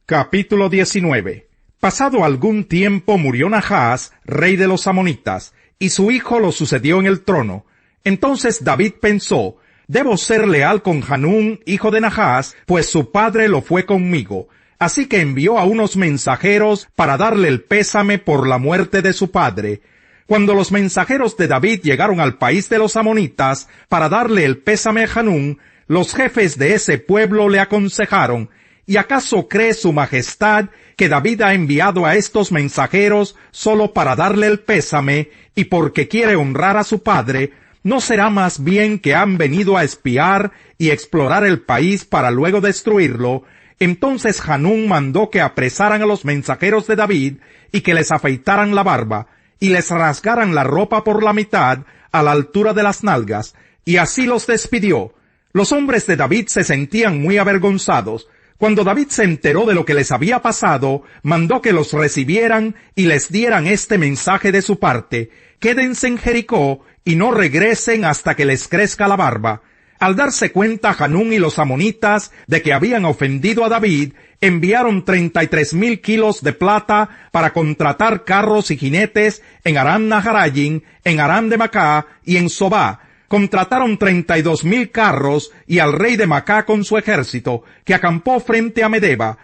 Capítulo 19. Pasado algún tiempo murió Nahash, rey de los amonitas, y su hijo lo sucedió en el trono. Entonces David pensó: debo ser leal con Hanún, hijo de Nahash, pues su padre lo fue conmigo. Así que envió a unos mensajeros para darle el pésame por la muerte de su padre. Cuando los mensajeros de David llegaron al país de los amonitas para darle el pésame a Hanún, los jefes de ese pueblo le aconsejaron: ¿y acaso cree su majestad que David ha enviado a estos mensajeros solo para darle el pésame y porque quiere honrar a su padre? ¿No será más bien que han venido a espiar y explorar el país para luego destruirlo? Entonces Hanún mandó que apresaran a los mensajeros de David y que les afeitaran la barba y les rasgaran la ropa por la mitad a la altura de las nalgas, y así los despidió. Los hombres de David se sentían muy avergonzados. Cuando David se enteró de lo que les había pasado, mandó que los recibieran y les dieran este mensaje de su parte: quédense en Jericó y no regresen hasta que les crezca la barba. Al darse cuenta Hanún y los amonitas de que habían ofendido a David, enviaron 33,000 kilos de plata para contratar carros y jinetes en Aram Naharayim, en Aram de Macá y en Sobá. Contrataron 32,000 carros y al rey de Macá con su ejército, que acampó frente a Medeba.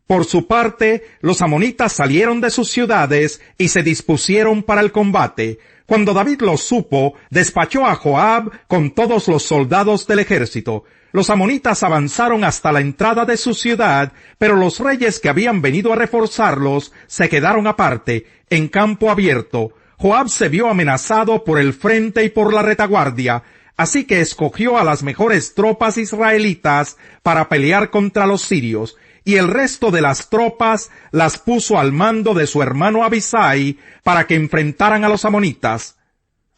Por su parte, los amonitas salieron de sus ciudades y se dispusieron para el combate. Cuando David lo supo, despachó a Joab con todos los soldados del ejército. Los amonitas avanzaron hasta la entrada de su ciudad, pero los reyes que habían venido a reforzarlos se quedaron aparte, en campo abierto. Joab se vio amenazado por el frente y por la retaguardia, así que escogió a las mejores tropas israelitas para pelear contra los sirios, y el resto de las tropas las puso al mando de su hermano Abisai para que enfrentaran a los amonitas.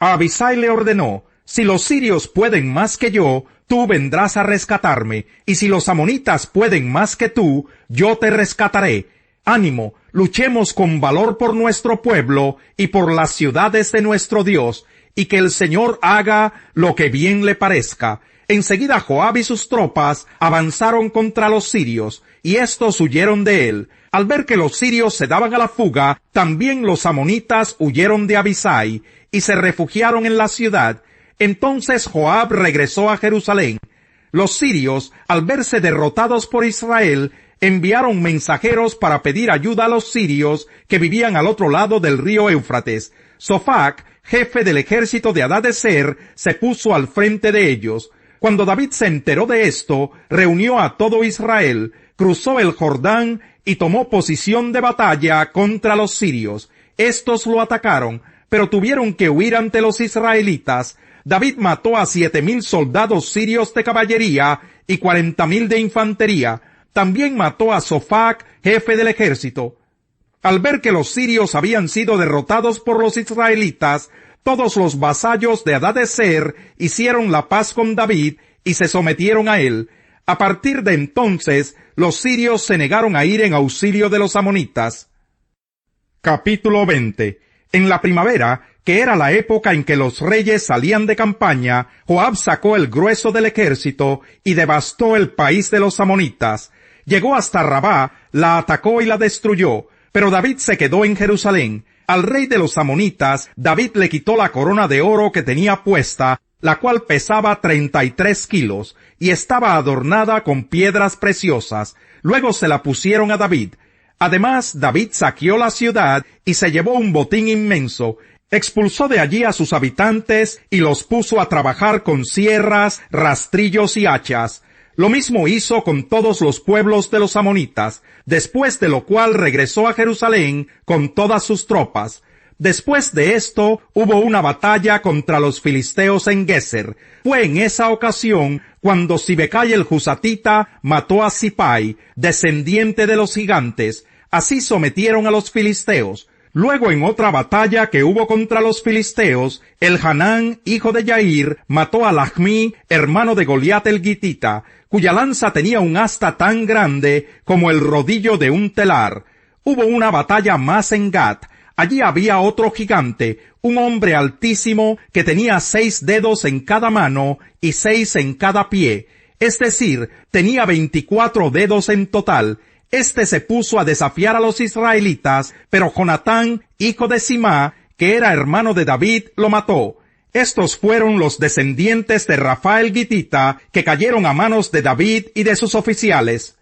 A Abisai le ordenó: si los sirios pueden más que yo, tú vendrás a rescatarme, y si los amonitas pueden más que tú, yo te rescataré. Ánimo, luchemos con valor por nuestro pueblo y por las ciudades de nuestro Dios, y que el Señor haga lo que bien le parezca. Enseguida Joab y sus tropas avanzaron contra los sirios, y éstos huyeron de él. Al ver que los sirios se daban a la fuga, también los amonitas huyeron de Abisai, y se refugiaron en la ciudad. Entonces Joab regresó a Jerusalén. Los sirios, al verse derrotados por Israel, enviaron mensajeros para pedir ayuda a los sirios que vivían al otro lado del río Éufrates. Sofac, jefe del ejército de Hadadezer, se puso al frente de ellos. Cuando David se enteró de esto, reunió a todo Israel, cruzó el Jordán y tomó posición de batalla contra los sirios. Estos lo atacaron, pero tuvieron que huir ante los israelitas. David mató a 7,000 soldados sirios de caballería y 40,000 de infantería. También mató a Sofac, jefe del ejército. Al ver que los sirios habían sido derrotados por los israelitas, todos los vasallos de Hadadezer hicieron la paz con David y se sometieron a él. A partir de entonces, los sirios se negaron a ir en auxilio de los amonitas. Capítulo 20. En la primavera, que era la época en que los reyes salían de campaña, Joab sacó el grueso del ejército y devastó el país de los amonitas. Llegó hasta Rabá, la atacó y la destruyó, pero David se quedó en Jerusalén. Al rey de los amonitas, David le quitó la corona de oro que tenía puesta, la cual pesaba 33 kilos, y estaba adornada con piedras preciosas. Luego se la pusieron a David. Además, David saqueó la ciudad y se llevó un botín inmenso. Expulsó de allí a sus habitantes y los puso a trabajar con sierras, rastrillos y hachas. Lo mismo hizo con todos los pueblos de los amonitas, después de lo cual regresó a Jerusalén con todas sus tropas. Después de esto, hubo una batalla contra los filisteos en Geser. Fue en esa ocasión cuando Sibecai el Husatita mató a Sipai, descendiente de los gigantes. Así sometieron a los filisteos. Luego, en otra batalla que hubo contra los filisteos, Elhanán, hijo de Yair, mató a Lahmi, hermano de Goliat el Gitita, cuya lanza tenía un asta tan grande como el rodillo de un telar. Hubo una batalla más en Gat. Allí había otro gigante, un hombre altísimo que tenía 6 dedos en cada mano y 6 en cada pie. Es decir, tenía 24 dedos en total. Este se puso a desafiar a los israelitas, pero Jonatán, hijo de Simá, que era hermano de David, lo mató. Estos fueron los descendientes de Rafael Gitita, que cayeron a manos de David y de sus oficiales.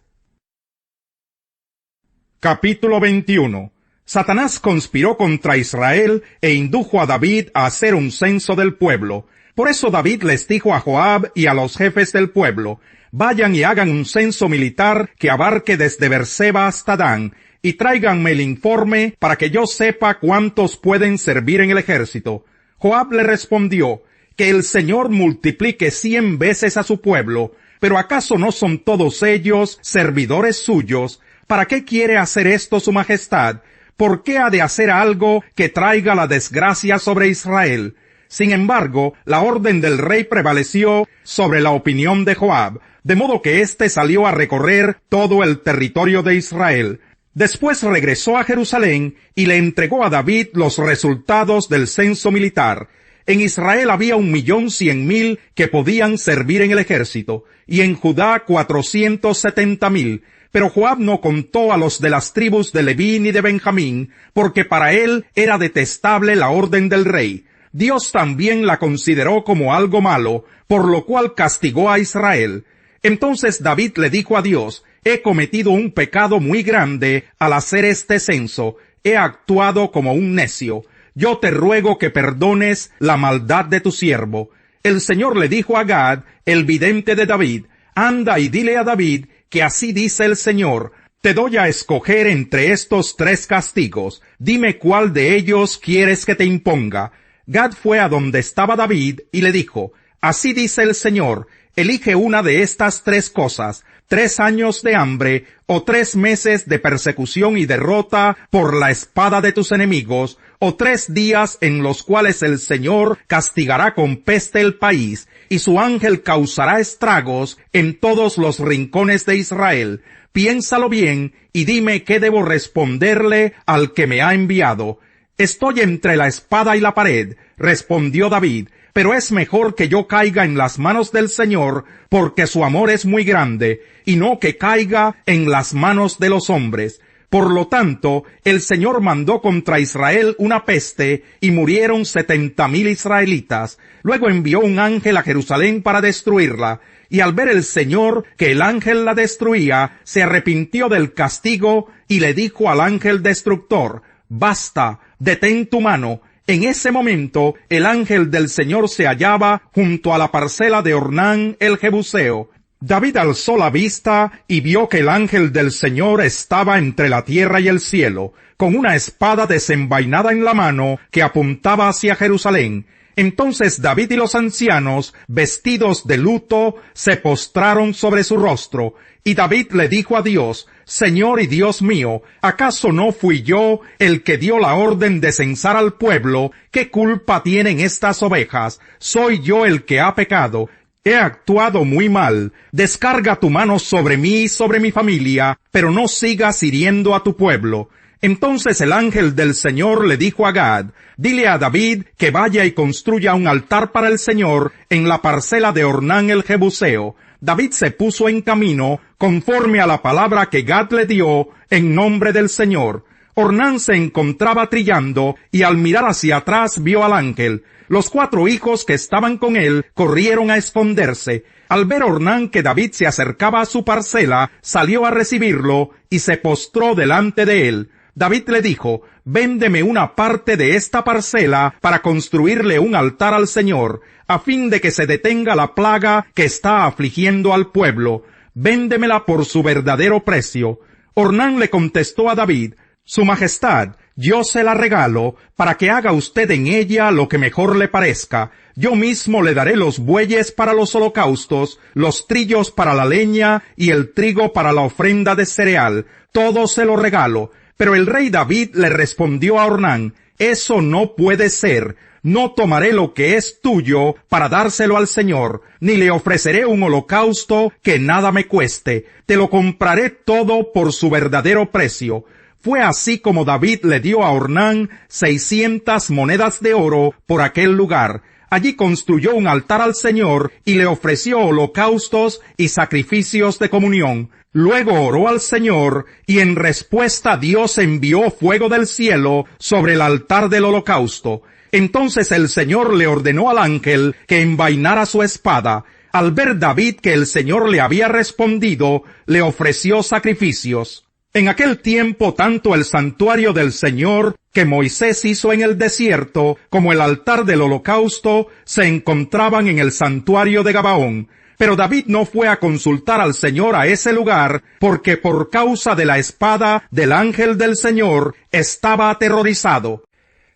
Capítulo 21. Satanás conspiró contra Israel e indujo a David a hacer un censo del pueblo. Por eso David les dijo a Joab y a los jefes del pueblo: vayan y hagan un censo militar que abarque desde Berseba hasta Dan, y tráiganme el informe para que yo sepa cuántos pueden servir en el ejército. Joab le respondió: que el Señor multiplique 100 veces a su pueblo, pero ¿acaso no son todos ellos servidores suyos? ¿Para qué quiere hacer esto su majestad? ¿Por qué ha de hacer algo que traiga la desgracia sobre Israel? Sin embargo, la orden del rey prevaleció sobre la opinión de Joab, de modo que éste salió a recorrer todo el territorio de Israel. Después regresó a Jerusalén y le entregó a David los resultados del censo militar. En Israel había 1.100.000 que podían servir en el ejército, y en Judá 470.000. Pero Joab no contó a los de las tribus de Leví ni de Benjamín, porque para él era detestable la orden del rey. Dios también la consideró como algo malo, por lo cual castigó a Israel. Entonces David le dijo a Dios: he cometido un pecado muy grande al hacer este censo, he actuado como un necio. Yo te ruego que perdones la maldad de tu siervo. El Señor le dijo a Gad, el vidente de David: anda y dile a David que así dice el Señor: te doy a escoger entre estos 3 castigos, dime cuál de ellos quieres que te imponga. Gad fue a donde estaba David y le dijo: así dice el Señor, elige una de estas 3 cosas, 3 años de hambre, o 3 meses de persecución y derrota por la espada de tus enemigos, o 3 días en los cuales el Señor castigará con peste el país, y su ángel causará estragos en todos los rincones de Israel. Piénsalo bien, y dime qué debo responderle al que me ha enviado. Estoy entre la espada y la pared, respondió David, pero es mejor que yo caiga en las manos del Señor, porque su amor es muy grande, y no que caiga en las manos de los hombres. Por lo tanto, el Señor mandó contra Israel una peste, y murieron 70.000 israelitas. Luego envió un ángel a Jerusalén para destruirla, y al ver el Señor que el ángel la destruía, se arrepintió del castigo, y le dijo al ángel destructor: basta, detén tu mano. En ese momento, el ángel del Señor se hallaba junto a la parcela de Ornán el Jebuseo. David alzó la vista y vio que el ángel del Señor estaba entre la tierra y el cielo, con una espada desenvainada en la mano que apuntaba hacia Jerusalén. Entonces David y los ancianos, vestidos de luto, se postraron sobre su rostro, y David le dijo a Dios: Señor y Dios mío, ¿acaso no fui yo el que dio la orden de censar al pueblo? ¿Qué culpa tienen estas ovejas? ¿Soy yo el que ha pecado? He actuado muy mal. Descarga tu mano sobre mí y sobre mi familia, pero no sigas hiriendo a tu pueblo. Entonces el ángel del Señor le dijo a Gad: dile a David que vaya y construya un altar para el Señor en la parcela de Ornán el Jebuseo. David se puso en camino conforme a la palabra que Gad le dio en nombre del Señor. Ornán se encontraba trillando y al mirar hacia atrás vio al ángel. Los 4 hijos que estaban con él corrieron a esconderse. Al ver Ornán que David se acercaba a su parcela, salió a recibirlo y se postró delante de él. David le dijo: véndeme una parte de esta parcela para construirle un altar al Señor, a fin de que se detenga la plaga que está afligiendo al pueblo. Véndemela por su verdadero precio. Ornán le contestó a David: Su Majestad, yo se la regalo para que haga usted en ella lo que mejor le parezca. Yo mismo le daré los bueyes para los holocaustos, los trillos para la leña y el trigo para la ofrenda de cereal. Todo se lo regalo. Pero el rey David le respondió a Ornán: eso no puede ser. No tomaré lo que es tuyo para dárselo al Señor, ni le ofreceré un holocausto que nada me cueste. Te lo compraré todo por su verdadero precio. Fue así como David le dio a Ornán 600 monedas de oro por aquel lugar. Allí construyó un altar al Señor y le ofreció holocaustos y sacrificios de comunión. Luego oró al Señor y en respuesta Dios envió fuego del cielo sobre el altar del holocausto. Entonces el Señor le ordenó al ángel que envainara su espada. Al ver David que el Señor le había respondido, le ofreció sacrificios. En aquel tiempo tanto el santuario del Señor que Moisés hizo en el desierto como el altar del holocausto se encontraban en el santuario de Gabaón. Pero David no fue a consultar al Señor a ese lugar porque por causa de la espada del ángel del Señor estaba aterrorizado.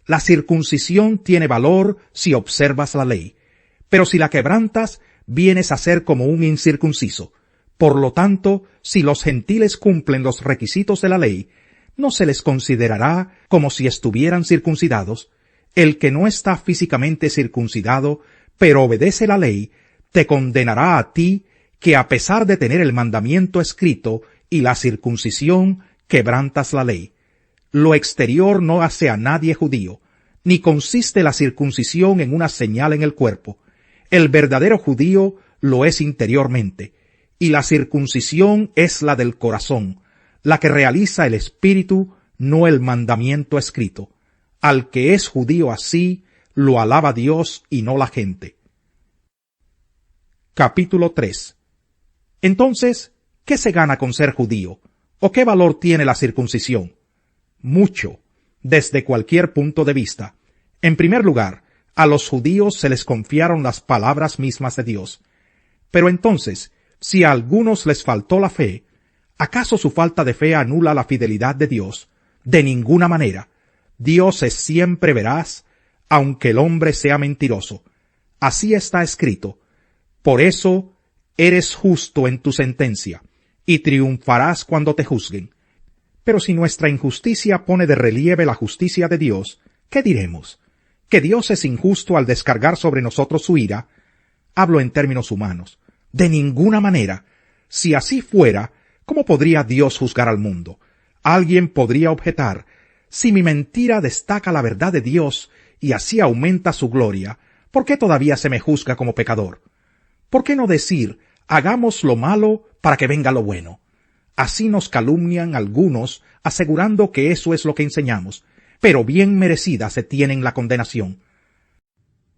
La circuncisión tiene valor si observas la ley, pero si la quebrantas, vienes a ser como un incircunciso. Por lo tanto, si los gentiles cumplen los requisitos de la ley, no se les considerará como si estuvieran circuncidados. El que no está físicamente circuncidado, pero obedece la ley, te condenará a ti, que a pesar de tener el mandamiento escrito y la circuncisión, quebrantas la ley. Lo exterior no hace a nadie judío, ni consiste la circuncisión en una señal en el cuerpo. El verdadero judío lo es interiormente, y la circuncisión es la del corazón, la que realiza el espíritu, no el mandamiento escrito. Al que es judío así, lo alaba Dios y no la gente. Capítulo 3. Entonces, ¿qué se gana con ser judío? ¿O qué valor tiene la circuncisión? Mucho, desde cualquier punto de vista. En primer lugar, a los judíos se les confiaron las palabras mismas de Dios. Pero entonces, si a algunos les faltó la fe, ¿acaso su falta de fe anula la fidelidad de Dios? De ninguna manera. Dios es siempre veraz, aunque el hombre sea mentiroso. Así está escrito. Por eso eres justo en tu sentencia, y triunfarás cuando te juzguen. Pero si nuestra injusticia pone de relieve la justicia de Dios, ¿qué diremos? ¿Que Dios es injusto al descargar sobre nosotros su ira? Hablo en términos humanos. De ninguna manera. Si así fuera, ¿cómo podría Dios juzgar al mundo? Alguien podría objetar, si mi mentira destaca la verdad de Dios y así aumenta su gloria, ¿por qué todavía se me juzga como pecador? ¿Por qué no decir, hagamos lo malo para que venga lo bueno? Así nos calumnian algunos, asegurando que eso es lo que enseñamos, pero bien merecida se tienen la condenación.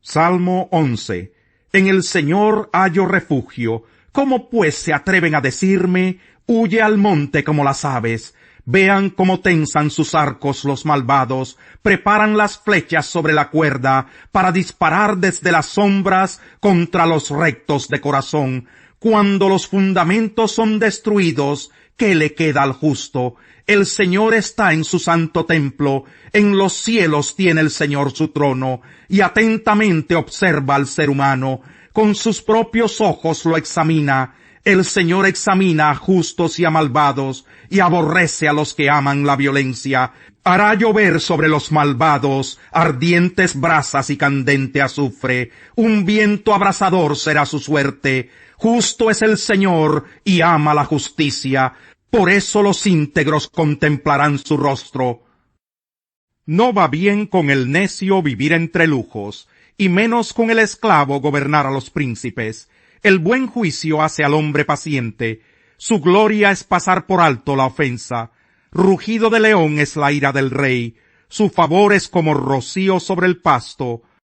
Salmo 11. En el Señor hallo refugio. ¿Cómo pues se atreven a decirme, huye al monte como las aves? Vean cómo tensan sus arcos los malvados, preparan las flechas sobre la cuerda para disparar desde las sombras contra los rectos de corazón. Cuando los fundamentos son destruidos, ¿qué le queda al justo? El Señor está en su santo templo, en los cielos tiene el Señor su trono, y atentamente observa al ser humano, con sus propios ojos lo examina. El Señor examina a justos y a malvados, y aborrece a los que aman la violencia. Hará llover sobre los malvados ardientes brasas y candente azufre. Un viento abrasador será su suerte. Justo es el Señor y ama la justicia. Por eso los íntegros contemplarán su rostro. No va bien con el necio vivir entre lujos, y menos con el esclavo gobernar a los príncipes. El buen juicio hace al hombre paciente. Su gloria es pasar por alto la ofensa. Rugido de león es la ira del rey. Su favor es como rocío sobre el pasto.